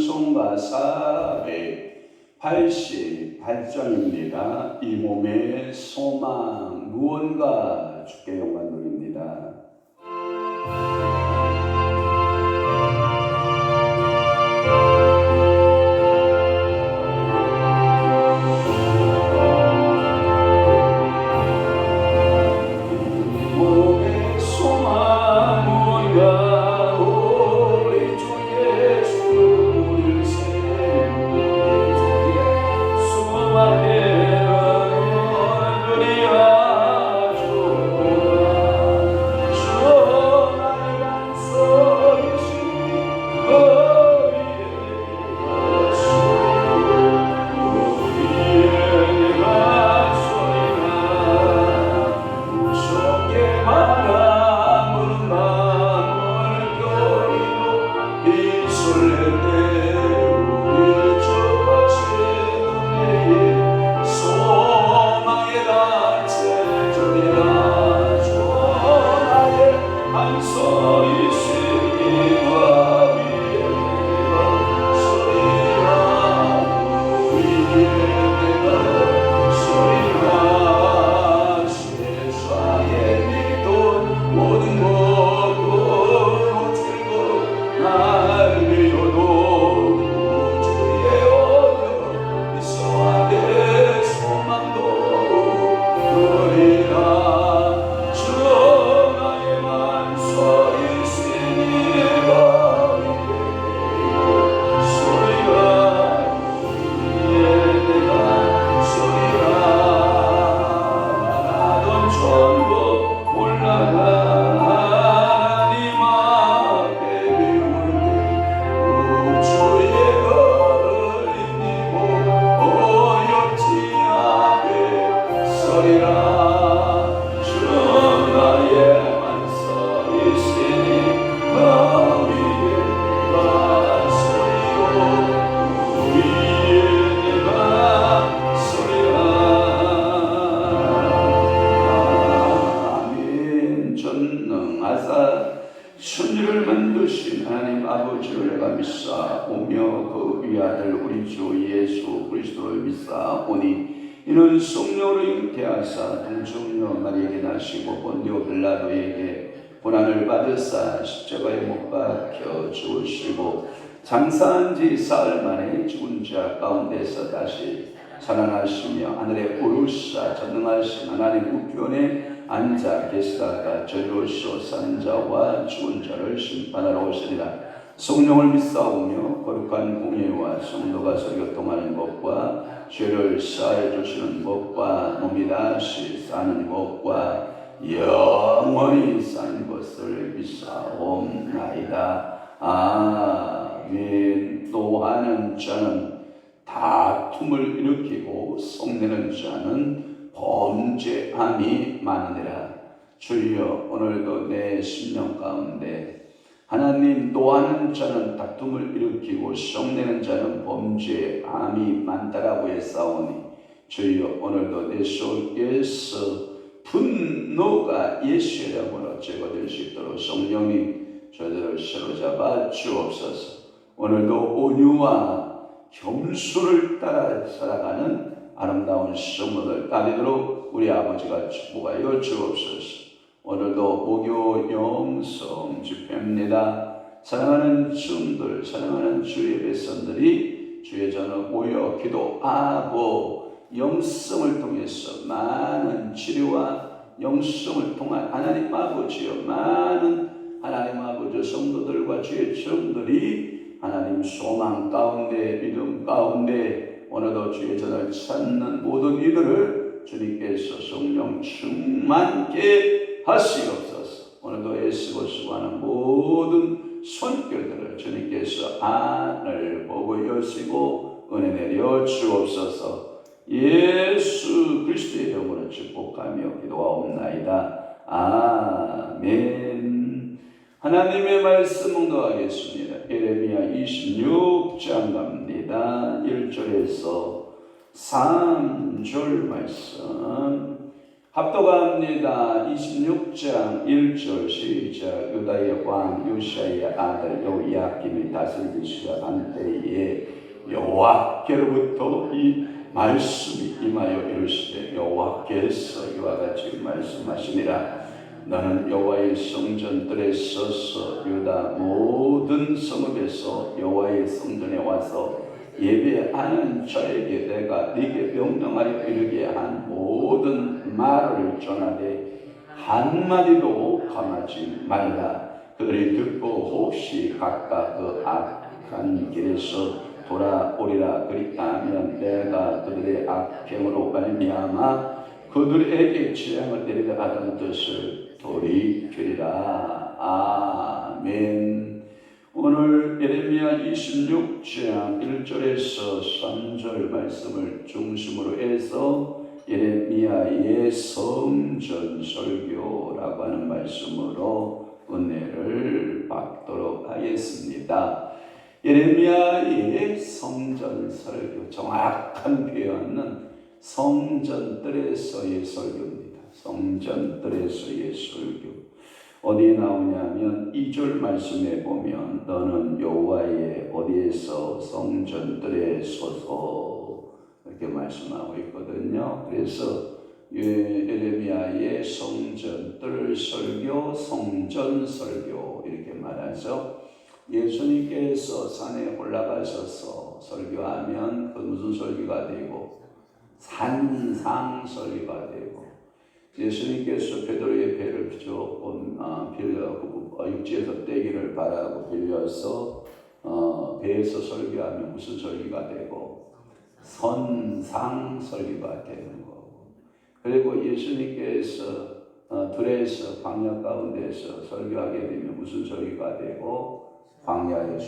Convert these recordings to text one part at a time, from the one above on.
찬송가 488장입니다. 이 몸의 소망 무언가 주께 영광 돌립니다. 천지를 만드신 하나님 아버지를 내가 믿사오며 그 위아들 우리 주 예수 그리스도를 믿사오니 이는 성령으로 잉태하사 동정녀 마리아에게 나시고 본디오 빌라도에게 고난을 받으사 십자가에 못 박혀 죽으시고 장사한 지 사흘 만에 죽은 자 가운데서 다시 살아나시며 하늘에 오르사 전능하신 하나님 우편에 앉아 계시다가 저리로서 사는 자와 죽은 자를 심판하러 오시리라. 성령을 믿사오며 거룩한 공예와 성도가 교통하는 것과 죄를 사해 주시는 것과 몸이 다시 사는 것과 영원히 사는 것을 믿사옵나이다. 아멘. 또 하는 자는 다툼을 일으키고 성내는 자는 범죄함이 많으니라. 주여 오늘도 내 심령 가운데 하나님 또 하는 자는 다툼을 일으키고 성내는 자는 범죄함이 많다라고 했사오니 주여 오늘도 내 속에서 분노가 예수의 이름으로 제거될 수 있도록 성령님 저들을 사로잡아 주옵소서. 오늘도 온유와 겸손을 따라 살아가는 아름다운 성도들 따르도록 우리 아버지가 축복하여 주옵소서. 오늘도 목요 영성 집회입니다. 사랑하는 성도들, 사랑하는 주의 백성들이 주의 전에 모여 기도하고 영성을 통해서 많은 치료와 영성을 통한 하나님 아버지여 많은 하나님 아버지 성도들과 주의 종들이 하나님 소망 가운데 믿음 가운데 오늘도 주의 전을 찾는 모든 이들을 주님께서 성령 충만케 하시옵소서. 오늘도 애쓰고 수고하는 모든 손길들을 주님께서 하늘 보고 여시고 은혜 내려 주옵소서. 예수 그리스도의 이름으로 축복하며 기도하옵나이다. 아멘. 하나님의 말씀 묵상하겠습니다. 예레미야 26장 갑니다. 1절에서 3절 말씀. 합독합니다. 26장 1절 시작. 유다의 왕 요시야의 아들 요야김이 다스리기 시작한 때에 여호와께로부터 이 말씀이 임하여 이르시되 여호와께서 이와 같이 말씀하시니라. 너는 여호와의 성전들에 서서 유다 모든 성읍에서 여호와의 성전에 와서 예배하는 자에게 내가 네게 명령하여 이르게 한 모든 말을 전하되 한마디도 감하지 말라. 그들이 듣고 혹시 각각 그 악한 길에서 돌아오리라. 그리하면 내가 그들의 악행으로 말미암아 그들에게 재앙을 내리려 하던 뜻을 돌이키리라. 아멘. 오늘 예레미야 26장 1절에서 3절 말씀을 중심으로 해서 예레미야의 성전 설교라고 하는 말씀으로 은혜를 받도록 하겠습니다. 예레미야의 성전 설교, 정확한 표현은 성전들에서의 설교입니다. 성전들에서의 설교. 어디에 나오냐면 2절 말씀에 보면 너는 여호와의 어디에서 성전들에 서서 이렇게 말씀하고 있거든요. 그래서 예레미야의 성전들 설교, 성전 설교 이렇게 말하죠. 예수님께서 산에 올라가셔서 설교하면 그 무슨 설교가 되고 산상 설교가 되고 예수님께서 베드로의 배를 육지에서 떼기를 바라고 빌려서 배에서 설교하면 무슨 설교가 되고 선상 설교가 되는 거고 그리고 예수님께서 들에서 광야 가운데서 설교하게 되면 무슨 설교가 되고 광야의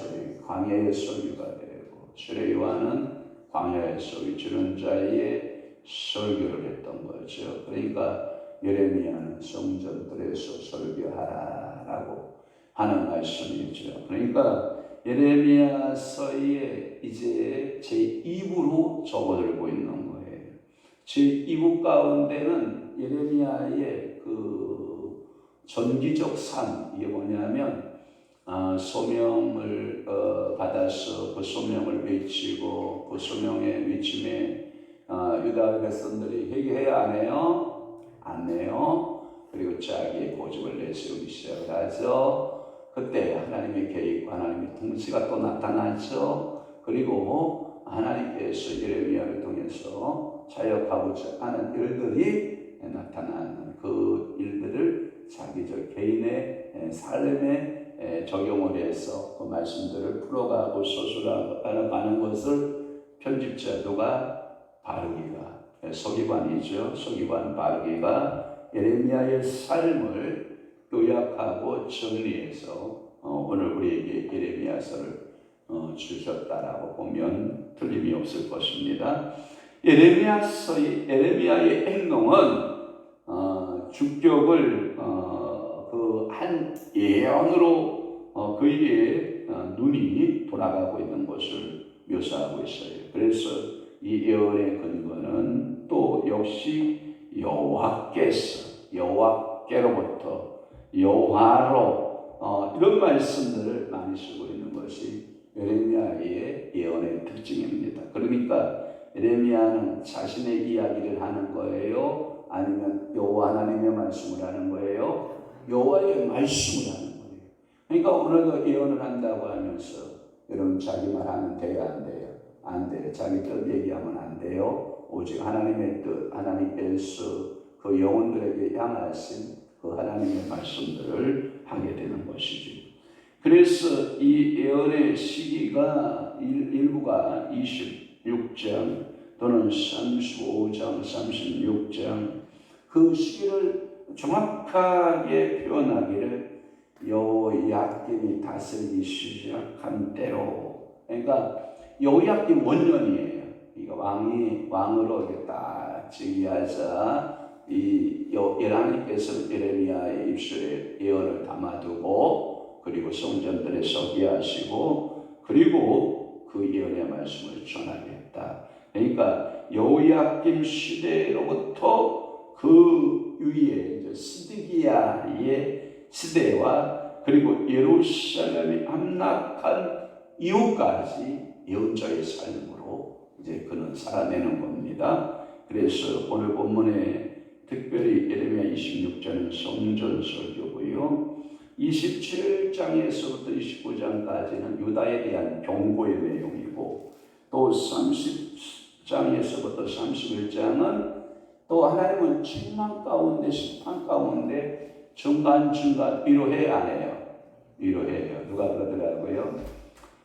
설교가 되고 주의 요한은 광야에서 위치는 자의 설교를 했던 거죠. 그러니까 예레미야는 성전들에서 설교하라라고 하는 말씀이죠. 그러니까 예레미야서에 이제 제2부로 접어들고 있는 거예요. 제2부 가운데는 예레미야의 그 전기적 삶, 이게 뭐냐면 소명을 받아서 그 소명을 외치고 그 소명에 외침에 유다 백성들이 회개해야 안 해요? 안 해요. 그리고 자기의 고집을 내세우기 시작을 하죠. 그때 하나님의 계획과 하나님의 통치가 또 나타나죠. 그리고 하나님께서 예레미야를 통해서 자역하고자 하는 일들이 나타나는 그 일들을 자기적 개인의 삶에 적용을 해서 그 말씀들을 풀어가고 서술하는 것을 편집자 누가 바르기가 서기관이죠. 서기관 바르기가 예레미야의 삶을 요약하고 정리해서 오늘 우리에게 예레미야서를 주셨다라고 보면 틀림이 없을 것입니다. 예레미야의 행동은 주격을 그 한 예언으로 그에게 눈이 돌아가고 있는 것을 묘사하고 있어요. 그래서 이 예언의 근거는 또 역시 여호와께로부터 여호와로 이런 말씀들을 많이 쓰고 있는 것이 예레미야의 예언의 특징입니다. 그러니까 예레미야는 자신의 이야기를 하는 거예요? 아니면 여호와 하나님의 말씀을 하는 거예요? 여호와의 말씀을 하는 거예요. 그러니까 오늘도 예언을 한다고 하면서 여러분 자기 말 하면 돼요? 안 돼요? 안 돼요. 자기 뜻 얘기하면 안 돼요. 오직 하나님의 뜻, 하나님께서 그 영혼들에게 향하신 그 하나님의 말씀들을 하게 되는 것이죠. 그래서 이 예언의 시기가 일부가 26장 또는 35장, 36장 그 시기를 정확하게 표현하기를 여호야김이 다스리기 시작한 때로, 그러니까 여호야김 원년이에요. 그러니까 왕으로 이렇게 딱 즉위하자 하나님께서 예레미야의 입술에 예언을 담아두고 그리고 성전들에 서게 하시고 그리고 그 예언의 말씀을 전하게 했다. 그러니까 여호야김 시대로부터 그 위에 이제 시드기야의 시대와 그리고 예루살렘이 함락한 이후까지 예언자의 삶으로 이제 그는 살아내는 겁니다. 그래서 오늘 본문에 특별히 예레미야 26장은 성전 설교고요. 27장에서부터 29장까지는 유다에 대한 경고의 내용이고 또 30장에서부터 31장은 또 하나님은 책망 가운데 심판 가운데 중간중간 위로해 안 해요? 위로해요. 누가 그러더라고요?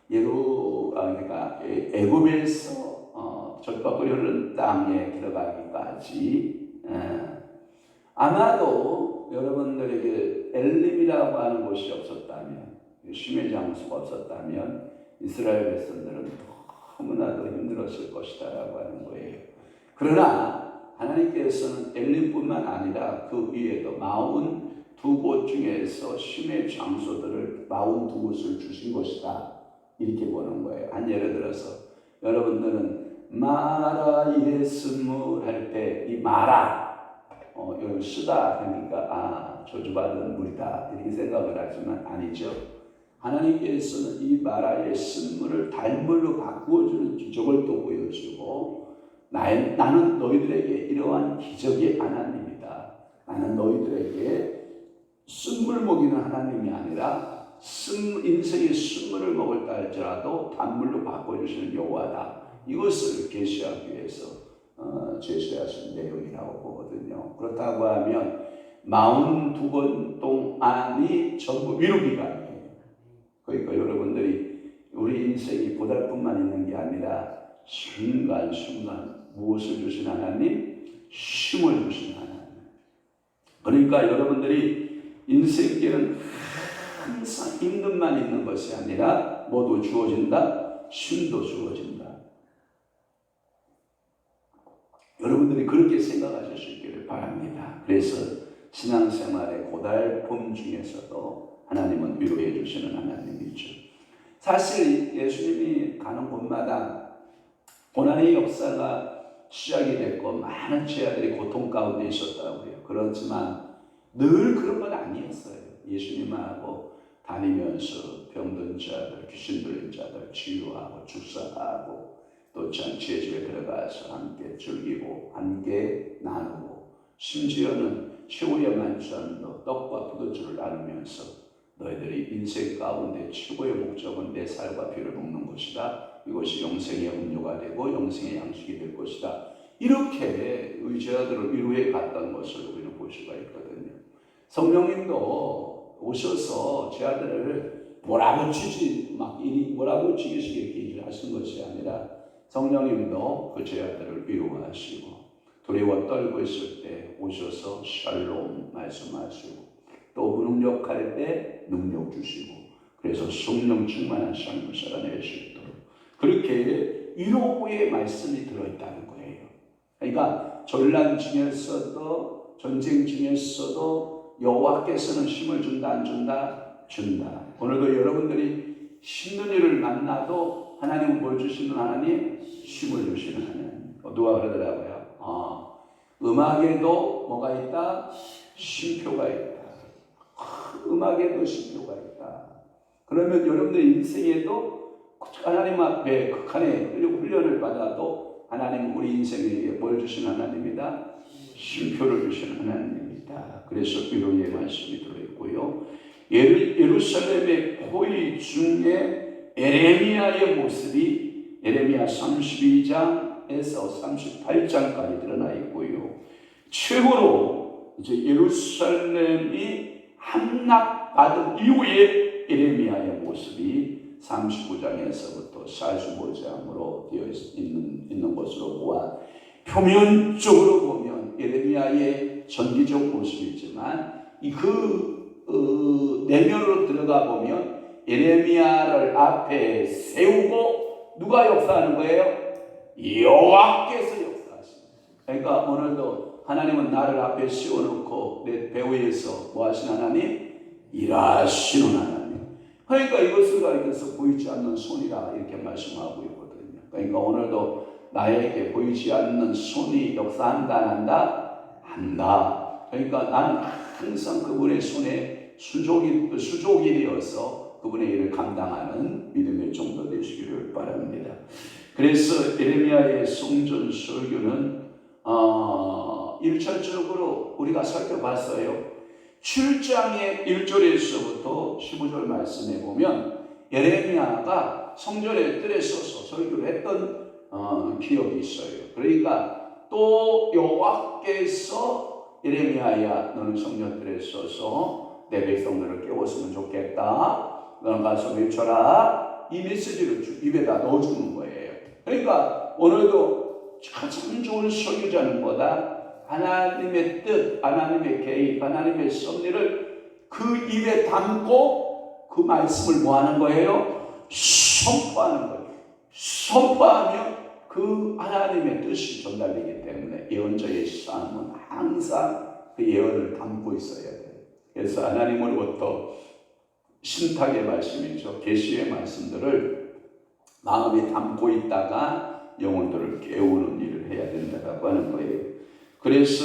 그러니까 애굽에서 젖밥꿀이 흐르는 땅에 들어가기까지 아마도 여러분들에게 엘림이라고 하는 곳이 없었다면, 쉼의 장소가 없었다면 이스라엘 백성들은 너무나도 힘들었을 것이다라고 하는 거예요. 그러나 하나님께서는 엘림뿐만 아니라 그 위에도 42곳 중에서 쉼의 장소들을 42곳을 주신 것이다, 이렇게 보는 거예요. 한 예를 들어서 여러분들은 마라의 스물 할 때 이 마라 이걸 쓰다 하니까 저주받은 물이다 이렇게 생각을 하지만 아니죠. 하나님께서는 이 마라의 쓴물을 달물로 바꾸어주는 기적을 또 보여주고 나는 너희들에게 이러한 기적의 하나님이다. 나는 너희들에게 쓴물 먹이는 하나님이 아니라 인생의 쓴물을 먹을다 할지라도 단물로 바꿔주시는 여호와다. 이것을 계시하기 위해서 제시하신 내용이라고 보거든요. 그렇다고 하면 42번 동안이 전부 위로기간이에요. 그러니까 여러분들이 우리 인생이 보달뿐만 있는 게 아니라 순간순간 무엇을 주신 하나님? 쉼을 주신 하나님. 그러니까 여러분들이 인생길은 항상 힘듦만 있는 것이 아니라 모두 주어진다? 쉼도 주어진다. 여러분들이 그렇게 생각하실 수 있기를 바랍니다. 그래서 신앙생활의 고달픔 중에서도 하나님은 위로해 주시는 하나님이죠. 사실 예수님이 가는 곳마다 고난의 역사가 시작이 됐고 많은 죄아들이 고통 가운데 있었다고 해요. 그렇지만 늘 그런 건 아니었어요. 예수님하고 다니면서 병든 자들, 귀신 들린 자들 치유하고 축사하고 또 잔치의 집에 들어가서 함께 즐기고 함께 나누고 심지어는 최후의 만찬도 떡과 포도주를 나누면서 너희들이 인생 가운데 최고의 목적은 내 살과 피를 먹는 것이다. 이것이 영생의 음료가 되고 영생의 양식이 될 것이다. 이렇게 의제자들을 위로해 갔던 것을 우리는 볼 수가 있거든요. 성령님도 오셔서 제 아들을 몰아붙이지 몰아붙이기 이렇게 하신 것이 아니라 성령님도 그 제자들을 위로하시고 두려워 떨고 있을 때 오셔서 샬롬 말씀하시고 또 무능력할 때 능력 주시고 그래서 성령 충만한 삶을 살아낼 수 있도록 그렇게 위로의 말씀이 들어있다는 거예요. 그러니까 전란 중에서도 전쟁 중에서도 여호와께서는 힘을 준다 안 준다? 준다. 오늘도 여러분들이 힘든 일을 만나도 하나님은 뭘 주시는 하나님? 힘을 주시는 하나님. 누가 그러더라고요. 음악에도 뭐가 있다? 쉼표가 있다. 음악에도 쉼표가 있다. 그러면 여러분들 인생에도 하나님 앞에 극한의 훈련을 받아도 하나님은 우리 인생에 뭘 주시는 하나님이다? 쉼표를 주시는 하나님입니다. 그래서 위로의 말씀이 들어있고요. 예루살렘의 포위 중에 에레미야의 모습이 에레미야 32장에서 38장까지 드러나 있고요. 최고로 이제 예루살렘이 함락받은 이후에 에레미야의 모습이 39장에서부터 45장으로 되어 있는 것으로 보아 표면적으로 보면 에레미야의 전기적 모습이지만 내면으로 들어가 보면 예레미야를 앞에 세우고 누가 역사하는 거예요? 여호와께서 역사하십니다. 그러니까 오늘도 하나님은 나를 앞에 세워놓고 내 배후에서 뭐 하신 하나님? 일하시는 하나님. 그러니까 이것을 가리켜서 보이지 않는 손이라 이렇게 말씀하고 있거든요. 그러니까 오늘도 나에게 보이지 않는 손이 역사한다 안 한다? 한다. 그러니까 나는 항상 그분의 손에 수족이 되어서 그분의 일을 감당하는 믿음의 종도 되시기를 바랍니다. 그래서 예레미야의 성전 설교는 1차적으로 우리가 살펴봤어요. 7장의 1절에서부터 15절 말씀에 보면 예레미야가 성전의 뜰에 서서 설교를 했던 기억이 있어요. 그러니까 또 여호와께서 예레미야야, 너는 성전 뜰에 서서 내 백성들을 깨웠으면 좋겠다. 너는 가서 외쳐라. 이 메시지를 입에다 넣어주는 거예요. 그러니까 오늘도 가장 좋은 설교자는 뭐다? 하나님의 뜻, 하나님의 계획, 하나님의 섭리를 그 입에 담고 그 말씀을 뭐 하는 거예요? 선포하는 거예요. 선포하면 그 하나님의 뜻이 전달되기 때문에 예언자의 삶은 항상 그 예언을 담고 있어야 돼요. 그래서 하나님으로부터 신탁의 말씀이죠. 계시의 말씀들을 마음에 담고 있다가 영혼들을 깨우는 일을 해야 된다고 하는 거예요. 그래서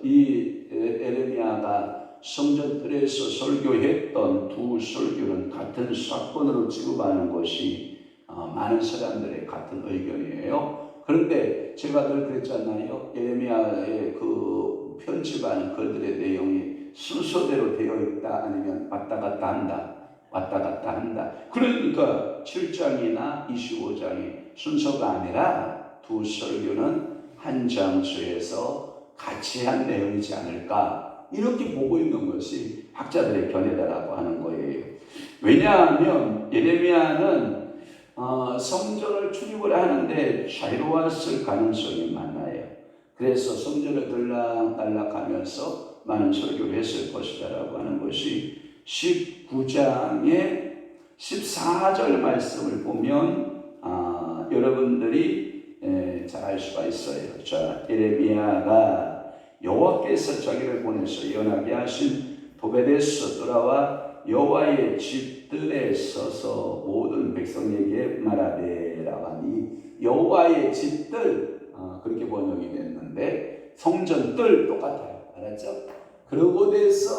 이 예레미야가 성전뜰에서 설교했던 두 설교는 같은 사건으로 취급하는 것이 많은 사람들의 같은 의견이에요. 그런데 제가 늘 그랬잖아요. 예레미야의 그 편집하는 글들의 내용이 순서대로 되어 있다, 아니면 왔다 갔다 한다. 왔다 갔다 한다. 그러니까 7장이나 25장이 순서가 아니라 두 설교는 한 장소에서 같이 한 내용이지 않을까, 이렇게 보고 있는 것이 학자들의 견해다라고 하는 거예요. 왜냐하면 예레미야는 성전을 출입을 하는데 자유로웠을 가능성이 많아요. 그래서 성전을 들락날락하면서 많은 설교를 했을 것이다라고 하는 것이 19장의 14절 말씀을 보면 여러분들이 잘 알 수가 있어요. 자, 예레미야가 여호와께서 자기를 보내서 예언하게 하신 도벳에서 돌아와 여호와의 집들에 서서 모든 백성에게 말하되라고 하니, 여호와의 집들 그렇게 번역이 됐는데 성전들 똑같아요. 알았죠? 그러고 돼서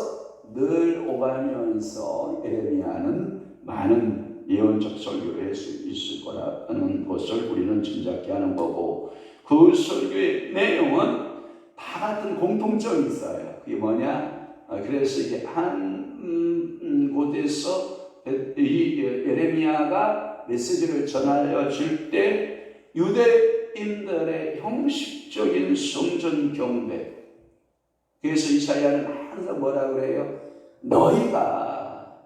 늘 오가면서 예레미야는 많은 예언적 설교를 할 수 있을 거라는 것을 우리는 짐작케 하는 거고, 그 설교의 내용은 다 같은 공통점이 있어요. 그게 뭐냐? 그래서 이게 한 곳에서 이 예레미야가 메시지를 전하여 줄 때 유대인들의 형식적인 성전 경배, 그래서 이사야는 항상 뭐라 그래요? 너희가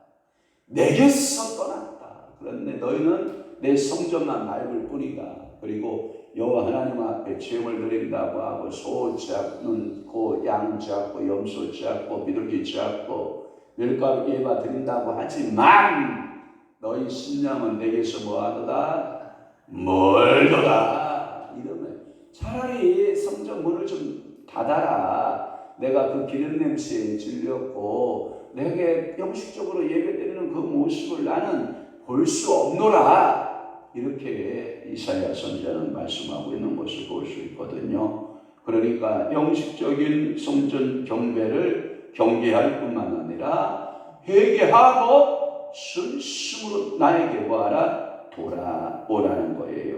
내게서 떠났다. 그런데 너희는 내 성전만 밟을 뿐이다. 그리고 여호와 하나님 앞에 제물 드린다고 하고 소 잡고 양 잡고 염소 잡고 비둘기 잡고 밀가루 예바 드린다고 하지만 너희 신령은 내게서 뭐하도다? 멀도다. 이러면 차라리 성전 문을 좀 닫아라. 내가 그 기름 냄새에 질렸고 내게 형식적으로 예배드리는 그 모습을 나는 볼 수 없노라. 이렇게 이사야 선지자는 말씀하고 있는 것을 볼 수 있거든요. 그러니까 형식적인 성전 경배를 경계할 뿐만 아니라 회개하고 순심으로 나에게 뭐하라? 돌아오라는 거예요.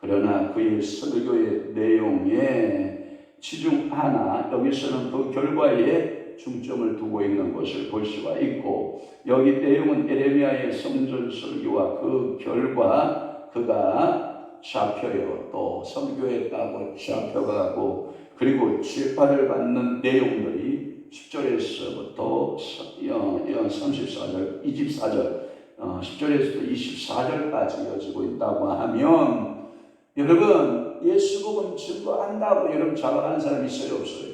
그러나 그의 설교의 내용에 지중 하나, 여기서는 그 결과에 중점을 두고 있는 것을 볼 수가 있고, 여기 내용은 예레미야의 성전 설교와 그 결과 그가 잡혀요. 또 설교했다고 잡혀가고, 그리고 재판을 받는 내용들이 10절에서부터 34절, 24절, 10절에서부터 24절까지 이어지고 있다고 하면, 여러분 예수복음 증거한다고 여러분 자랑하는 사람 있어요? 없어요?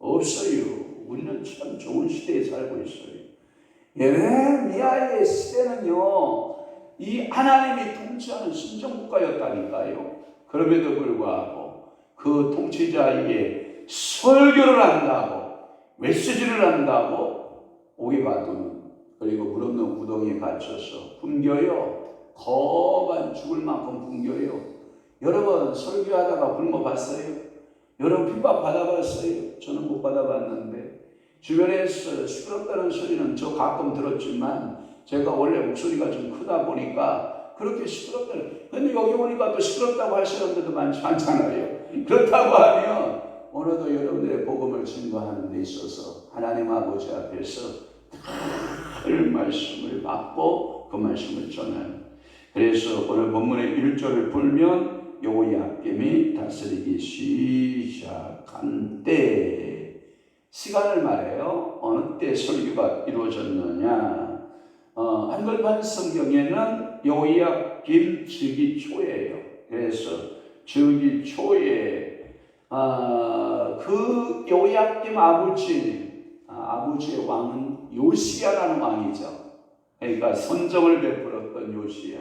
없어요. 우리는 참 좋은 시대에 살고 있어요. 예레미야의 시대는요, 이 하나님이 통치하는 신정국가였다니까요. 그럼에도 불구하고 그 통치자에게 설교를 한다고, 메시지를 한다고 오게 봐두는, 그리고 물 없는 구덩이에 갇혀서 굶겨요. 거반 죽을 만큼 굶겨요. 여러분 설교하다가 굶어 봤어요? 여러분 핍박 받아봤어요? 저는 못 받아봤는데 주변에서 시끄럽다는 소리는 저 가끔 들었지만 제가 원래 목소리가 좀 크다 보니까 그렇게 시끄럽다는, 근데 여기 오니까 또 시끄럽다고 할 사람들도 많잖아요. 그렇다고 하면 오늘도 여러분들의 복음을 증거하는 데 있어서 하나님 아버지 앞에서 늘 말씀을 받고 그 말씀을 전하는, 그래서 오늘 본문의 1절을 풀면 여호야김이 다스리기 시작한 때, 시간을 말해요. 어느 때 설교가 이루어졌느냐, 한글판 성경에는 여호야김 즉위 초예요. 그래서 즉위 초에 그 여호야김 아버지의 왕은 요시야라는 왕이죠. 그러니까 선정을 베풀었던 요시야,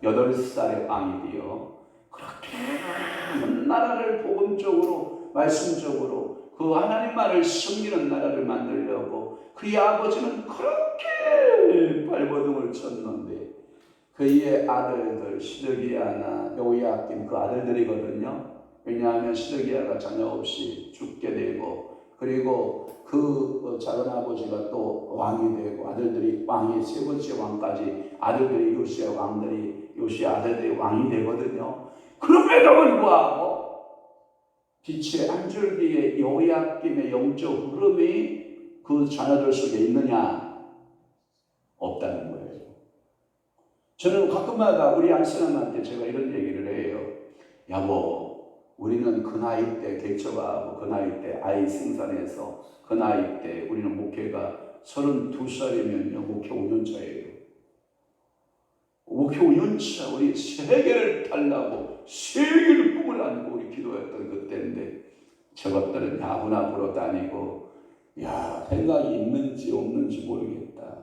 8살의 왕이 되어 그렇게 나라를 복음적으로 말씀적으로 그 하나님만을 섬기는 나라를 만들려고 그의 아버지는 그렇게 발버둥을 쳤는데 그의 아들들 시드기야나 여호야김 그 아들들이거든요. 왜냐하면 시드기야가 자녀 없이 죽게 되고 그리고 그 작은 아버지가 또 왕이 되고 아들들이 왕이 세 번째 왕까지 아들들이 요시야 아들들이 왕이 되거든요. 그럼에도 불구하고 빛의 한 줄기의 여호야김의 영적 흐름이 그 자녀들 속에 있느냐? 없다는 거예요. 저는 가끔마다 우리 안사람한테 제가 이런 얘기를 해요. 여보, 우리는 그 나이 때 개척하고 그 나이 때 아이 생산해서 그 나이 때 우리는 목회가 32살이면요 목회 5년차예요. 목회 5년차 우리 세계를 달라고 세계를 꿈을 안고 우리 기도했던 그때인데 저것들은 야구나 보러 다니고 생각이 있는지 없는지 모르겠다.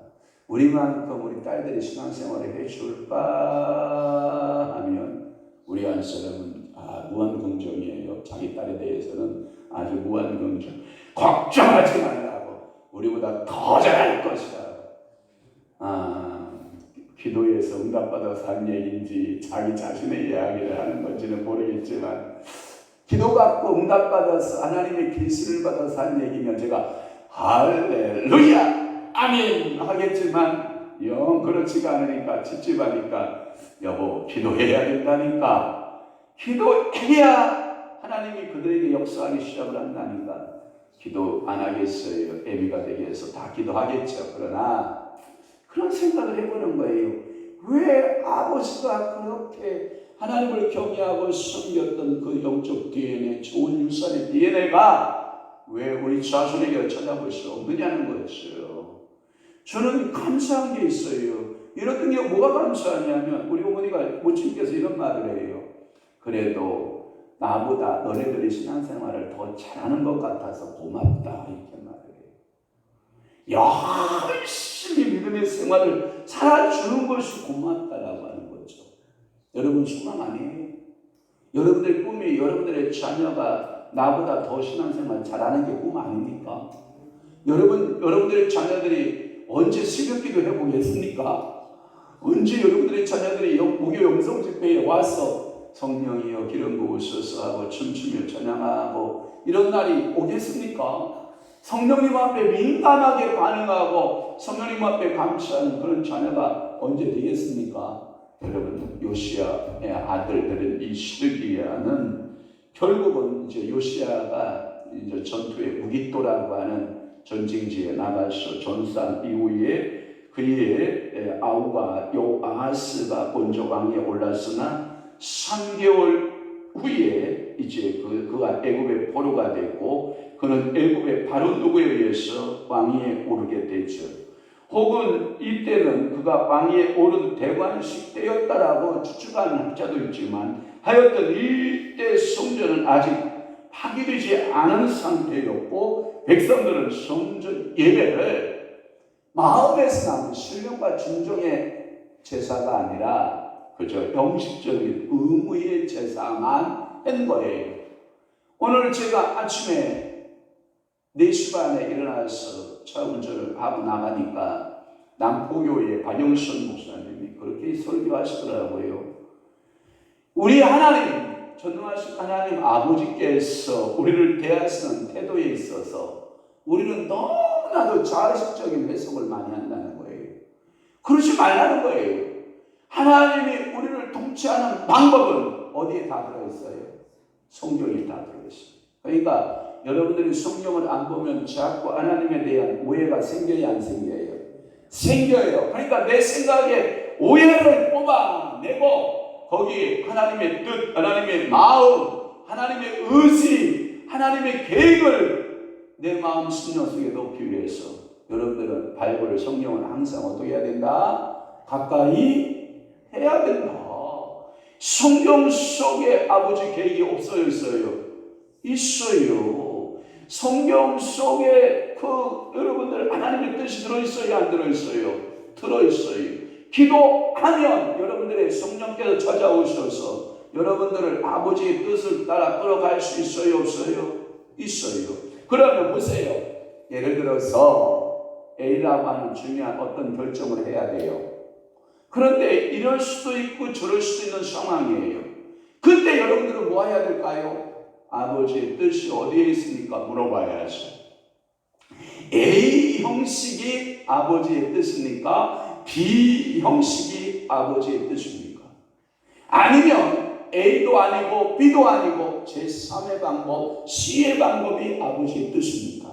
우리만큼 우리 딸들이 신앙생활을 해줄까 하면 우리 한 사람은 무한 긍정이에요. 자기 딸에 대해서는 아주 무한 긍정. 걱정하지 말라고. 우리보다 더 잘할 것이다. 기도에서 응답받아서 한 얘기인지 자기 자신의 이야기를 하는 건지는 모르겠지만 기도 받고 응답받아서 하나님의 계시를 받아서 한 얘기면 제가 할렐루야 아멘 하겠지만 영 그렇지가 않으니까 찝찝하니까 여보 기도해야 된다니까. 기도해야 하나님이 그들에게 역사하기 시작을 한다니까. 기도 안 하겠어요. 애비가 되게 해서 다 기도하겠죠. 그러나 그런 생각을 해보는 거예요. 왜 아버지가 그렇게 하나님을 경외하고 섬겼던 그 영적 DNA, 좋은 유산의 DNA가 왜 우리 자손에게 찾아볼 수 없느냐는 거였어요. 저는 감사한 게 있어요. 이런 게 뭐가 감사하냐면 우리 어머니가 모친께서 이런 말을 해요. 그래도 나보다 너네들이 신앙생활을 더 잘하는 것 같아서 고맙다 이렇게 말을 해요. 열심히 믿음의 생활을 살아주는 것이 고맙다라고 하는 거죠. 여러분 소망 아니에요? 여러분들의 꿈이 여러분들의 자녀가 나보다 더 신앙생활 잘하는 게 꿈 아닙니까? 여러분들의 자녀들이 언제 새벽기도 해보겠습니까? 언제 여러분들의 자녀들이 목요 영성 집회에 와서 성령이여 기름 부으소서 하고 춤추며 찬양하고 이런 날이 오겠습니까? 성령님 앞에 민감하게 반응하고 성령님 앞에 감사하는 그런 자녀가 언제 되겠습니까? 여러분 요시야의 아들들은 이 시드기야는 결국은 이제 요시야가 이제 전투의 무기또라고 하는 전쟁지에 나가서 전산 이후에 그의 아우가 요아하스가 먼저 왕위에 올랐으나 3개월 후에 이제 그가 애굽의 포로가 됐고 그는 애굽의 바로 누구에 의해서 왕위에 오르게 되죠. 혹은 이때는 그가 왕위에 오른 대관식 때였다라고 추측하는 학자도 있지만 하여튼 이때 성전은 아직 파괴되지 않은 상태였고 백성들은 성전 예배를 마음에서 나는 신령과 진정의 제사가 아니라 그저 형식적인 의무의 제사만 한 거예요. 오늘 제가 아침에 4시 반에 일어나서 차 운전을 하고 나가니까 남포교회 박영선 목사님이 그렇게 설교하시더라고요. 우리 하나님 전능하신 하나님 아버지께서 우리를 대하시는 태도에 있어서 우리는 너무나도 자의식적인 해석을 많이 한다는 거예요. 그러지 말라는 거예요. 하나님이 우리를 통치하는 방법은 어디에 다 들어있어요? 성경에 다 들어있어요. 그러니까 여러분들이 성경을 안 보면 자꾸 하나님에 대한 오해가 생겨야 안 생겨요? 생겨요. 그러니까 내 생각에 오해를 뽑아내고 거기 하나님의 뜻, 하나님의 마음, 하나님의 의지, 하나님의 계획을 내 마음 심령 속에 넣기 위해서 여러분들은 바이블 성경을 항상 어떻게 해야 된다? 가까이 해야 된다. 성경 속에 아버지 계획이 없어요? 있어요? 있어요. 성경 속에 여러분들 하나님의 뜻이 들어있어요? 안 들어있어요? 들어있어요. 기도하면 여러분들의 성령께서 찾아오셔서 여러분들을 아버지의 뜻을 따라 끌어갈 수 있어요? 없어요? 있어요. 그러면 보세요. 예를 들어서 A라고 하는 중요한 어떤 결정을 해야 돼요. 그런데 이럴 수도 있고 저럴 수도 있는 상황이에요. 그때 여러분들은 뭐 해야 될까요? 아버지의 뜻이 어디에 있습니까? 물어봐야죠. A 형식이 아버지의 뜻입니까? B 형식이 아버지의 뜻입니까? 아니면 A도 아니고 B도 아니고 제3의 방법, C의 방법이 아버지의 뜻입니까?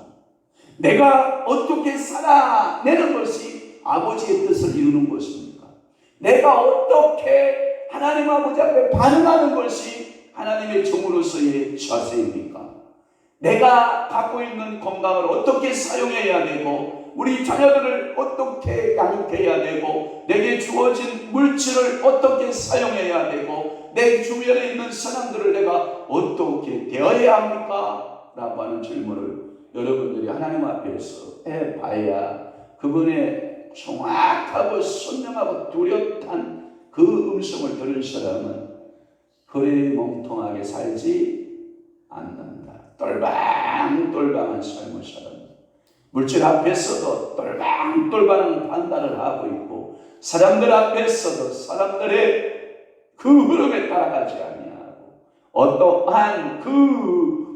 내가 어떻게 살아내는 것이 아버지의 뜻을 이루는 것입니까? 내가 어떻게 하나님 아버지 앞에 반응하는 것이 하나님의 종으로서의 자세입니까? 내가 갖고 있는 건강을 어떻게 사용해야 되고 우리 자녀들을 어떻게 양육해야 되고 내게 주어진 물질을 어떻게 사용해야 되고 내 주변에 있는 사람들을 내가 어떻게 대해야 합니까? 라고 하는 질문을 여러분들이 하나님 앞에서 해봐야 그분의 정확하고 선명하고 뚜렷한 그 음성을 들은 사람은 흐리멍텅하게 살지 않는다. 똘방똘방한 삶을 살았다. 물질 앞에서도 똘방똘방한 판단을 하고 있고 사람들 앞에서도 사람들의 그 흐름에 따라가지 아니하고 어떠한 그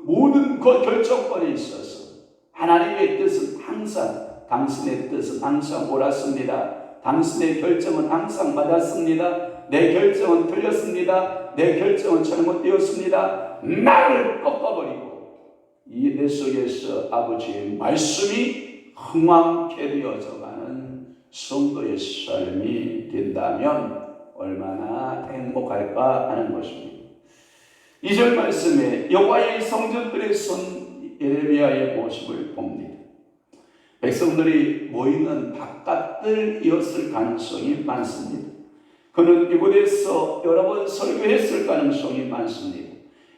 모든 그 결정권에 있어서 하나님의 뜻은 항상 당신의 뜻은 항상 옳았습니다. 당신의 결정은 항상 맞았습니다. 내 결정은 틀렸습니다. 내 결정은 잘못되었습니다. 나를 꺾어버리고 이 내 속에서 아버지의 말씀이 흥왕케 되어져가는 성도의 삶이 된다면 얼마나 행복할까 하는 것입니다. 2절 말씀에 여호와의 성전들의 손 예레미야의 모습을 봅니다. 백성들이 모이는 바깥들이었을 가능성이 많습니다. 그는 이곳에서 여러 번 설교했을 가능성이 많습니다.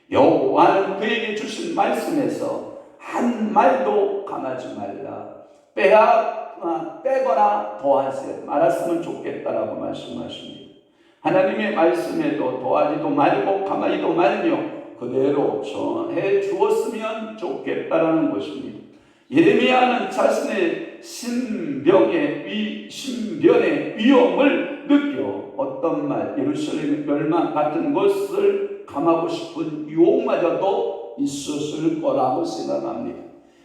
여호와는 그에게 주신 말씀에서 한 말도 감하지 말라. 빼거나 더하지 말았으면 좋겠다라고 말씀하십니다. 하나님의 말씀에도 더하지도 말고 감하지도 말며 그대로 전해 주었으면 좋겠다라는 것입니다. 예레미야는 자신의 신변의 위험을 느껴 어떤 말 예루살렘의 멸망 같은 것을 감하고 싶은 유혹마저도 있었을 거라고 생각합니다.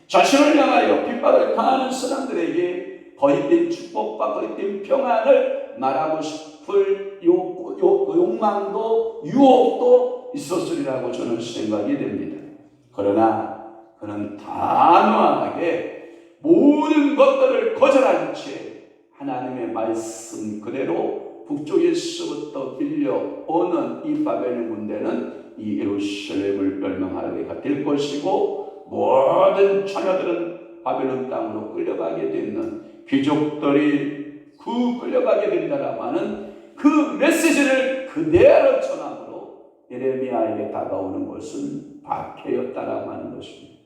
자신을 향하여 핍박을 당하는 사람들에게 거짓된 축복과 거짓된 평안을 말하고 싶을 욕망도 유혹도 있었으리라고 저는 생각이 됩니다. 그러나 그는 단호하게 모든 것들을 거절한 채 하나님의 말씀 그대로 북쪽에서부터 빌려오는 이 바벨론 군대는 이 예루살렘을 멸망하게 될 것이고 모든 자녀들은 바벨론 땅으로 끌려가게 되는 귀족들이 끌려가게 된다라고 하는 그 메시지를 그대로 전함으로 예레미야에게 다가오는 것은 박해였다라고 하는 것입니다.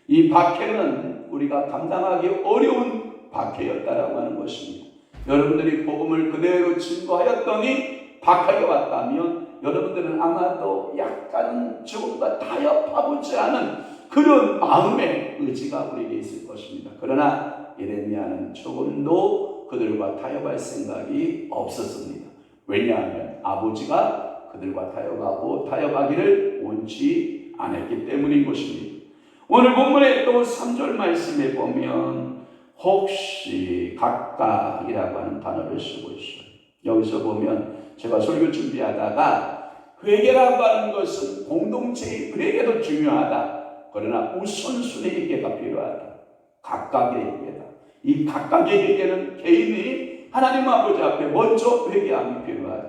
이 박해는 우리가 감당하기 어려운 박해였다라고 하는 것입니다. 여러분들이 복음을 그대로 증거하였더니 박해가 왔다면 여러분들은 아마도 약간은 조금과 타협하고자 하는 그런 마음의 의지가 우리에게 있을 것입니다. 그러나 예레미야는 조금도 그들과 타협할 생각이 없었습니다. 왜냐하면 아버지가 그들과 타협하기를 원치 않았기 때문인 것입니다. 오늘 본문의 또 3절 말씀에 보면 혹시 각각이라고 하는 단어를 쓰고 있어요. 여기서 보면 제가 설교 준비하다가 회개라고 하는 것은 공동체의 회개도 중요하다. 그러나 우선순위 회개가 필요하다. 각각의 회개다. 이 각각의 회개는 개인이 하나님 아버지 앞에 먼저 회개함이 필요하다.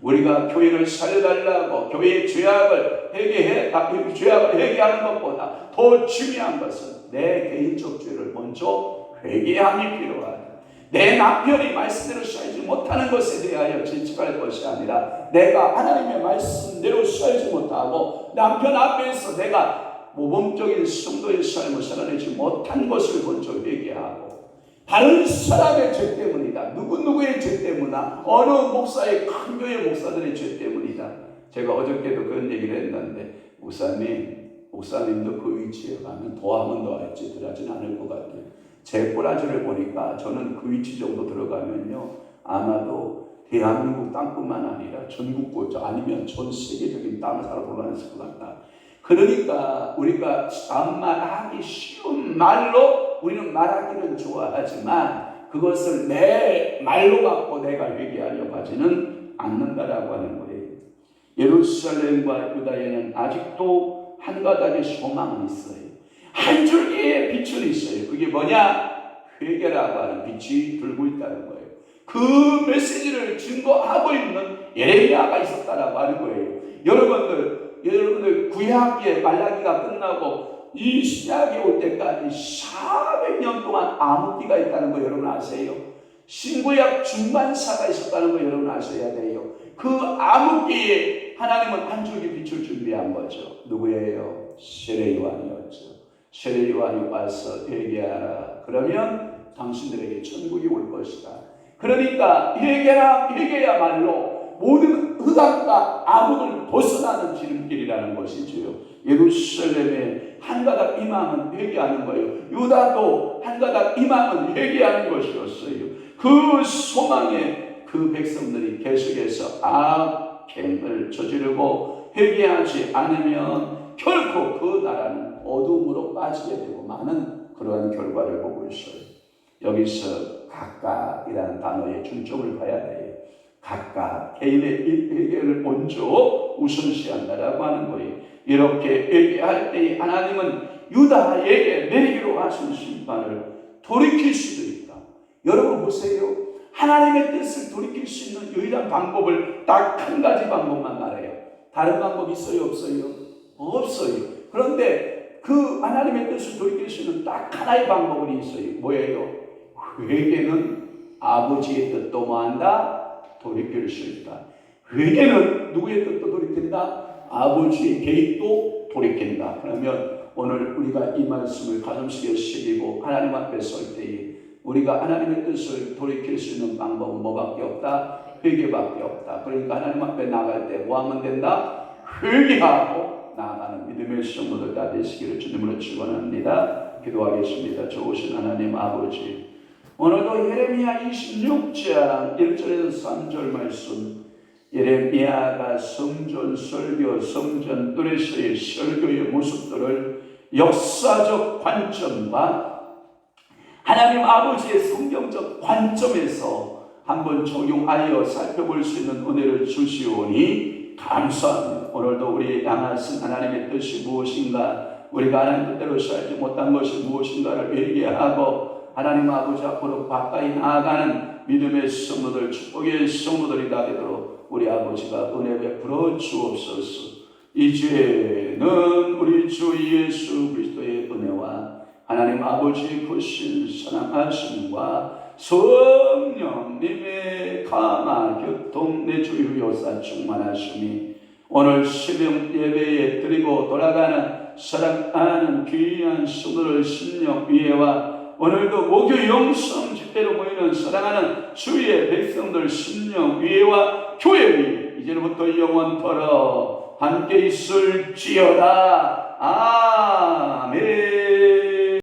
우리가 교회를 살려달라고 교회의 죄악을 회개하는 것보다 더 중요한 것은 내 개인적 죄를 먼저 회개함이 필요하다. 내 남편이 말씀대로 살지 못하는 것에 대하여 질책할 것이 아니라 내가 하나님의 말씀대로 살지 못하고 남편 앞에서 내가 모범적인 성도의 삶을 살아내지 못한 것을 먼저 회개하고 다른 사람의 죄 때문이다. 누구누구의 죄 때문이다. 어느 목사의 큰 교회 목사들의 죄 때문이다. 제가 어저께도 그런 얘기를 했는데 목사님도 그 위치에 가면 더하면 더할지 들어가진 않을 것 같아요. 제 꼬라지를 보니까 저는 그 위치 정도 들어가면요 아마도 대한민국 땅뿐만 아니라 전국 곳 아니면 전 세계적인 땅을 살아 돌아다녔을 것 같다. 그러니까 우리가 반말하기 쉬운 말로 우리는 말하기는 좋아하지만 그것을 내 말로 갖고 내가 회개하려고 하지는 않는다라고 하는 거예요. 예루살렘과 유다에는 아직도 한 가닥의 소망은 있어요. 한 줄기의 빛은 있어요. 그게 뭐냐? 회개라고 하는 빛이 들고 있다는 거예요. 그 메시지를 증거하고 있는 예레미야가 있었다라고 하는 거예요. 여러분들 구약의 말라기가 끝나고 이 신약이 올 때까지 400년 동안 암흑기가 있다는 거 여러분 아세요? 신구약 중반사가 있었다는 거 여러분 아셔야 돼요. 그 암흑기에 하나님은 한 줄기 빛을 준비한 거죠. 누구예요? 세례 요한이었죠. 세례 요한이 와서 회개하라. 그러면 당신들에게 천국이 올 것이다. 그러니까 회개야말로 모든 흑암과 암흑을 벗어나는 지름길이라는 것이지요. 예루살렘의 한 가닥 이맘은 회개하는 거예요. 유다도 한 가닥 이맘은 회개하는 것이었어요. 그 소망에 그 백성들이 계속해서 악행을 저지르고 회개하지 않으면 결코 그 나라는 어둠으로 빠지게 되고 많은 그러한 결과를 보고 있어요. 여기서 각각이라는 단어의 중점을 봐야 돼요. 각각 개인의 회개를 먼저 우선시한다라고 하는 거예요. 이렇게 회개할 때 하나님은 유다에게 내리기로 하신 심판을 돌이킬 수도 있다. 여러분 보세요. 하나님의 뜻을 돌이킬 수 있는 유일한 방법을 딱 한 가지 방법만 말해요. 다른 방법 있어요? 없어요? 없어요. 그런데 그 하나님의 뜻을 돌이킬 수 있는 딱 하나의 방법이 있어요. 뭐예요? 회개는 아버지의 뜻도 뭐한다? 돌이킬 수 있다. 회개는 누구의 뜻도 돌이킨다? 아버지의 계획도 돌이킨다. 그러면 오늘 우리가 이 말씀을 가슴속에 새기고 하나님 앞에 설 때에 우리가 하나님의 뜻을 돌이킬 수 있는 방법은 뭐밖에 없다? 회개밖에 없다. 그러니까 하나님 앞에 나갈 때 뭐 하면 된다? 회개하고 나아가는 믿음의 성도들 다 되시기를 주님으로 축원합니다. 기도하겠습니다. 좋으신 하나님 아버지, 오늘도 예레미야 26장 1절에서 3절 말씀, 예레미야가 성전 설교, 성전 뜰에서의 설교의 모습들을 역사적 관점과 하나님 아버지의 성경적 관점에서 한번 적용하여 살펴볼 수 있는 은혜를 주시오니 감사합니다. 오늘도 우리 향하신 하나님의 뜻이 무엇인가, 우리가 하나님 뜻대로 살지 못한 것이 무엇인가를 회개하고 하나님 아버지 앞으로 가까이 나아가는 믿음의 성도들, 축복의 성도들이 다 되도록 우리 아버지가 은혜 베풀어 주옵소서. 이제는 우리 주 예수 그리스도의 은혜와 하나님 아버지의 크신 사랑하심과 성령님의 강한 교통 내 주위로 요사 충만하심이 오늘 새벽 예배에 드리고 돌아가는 사랑하는 귀한 성도들 심령 위에와 오늘도 목요 영성 집회로 모이는 사랑하는 주의 백성들 심령 위에와 교회 위에 이제부터 영원토록 함께 있을지어다. 아멘.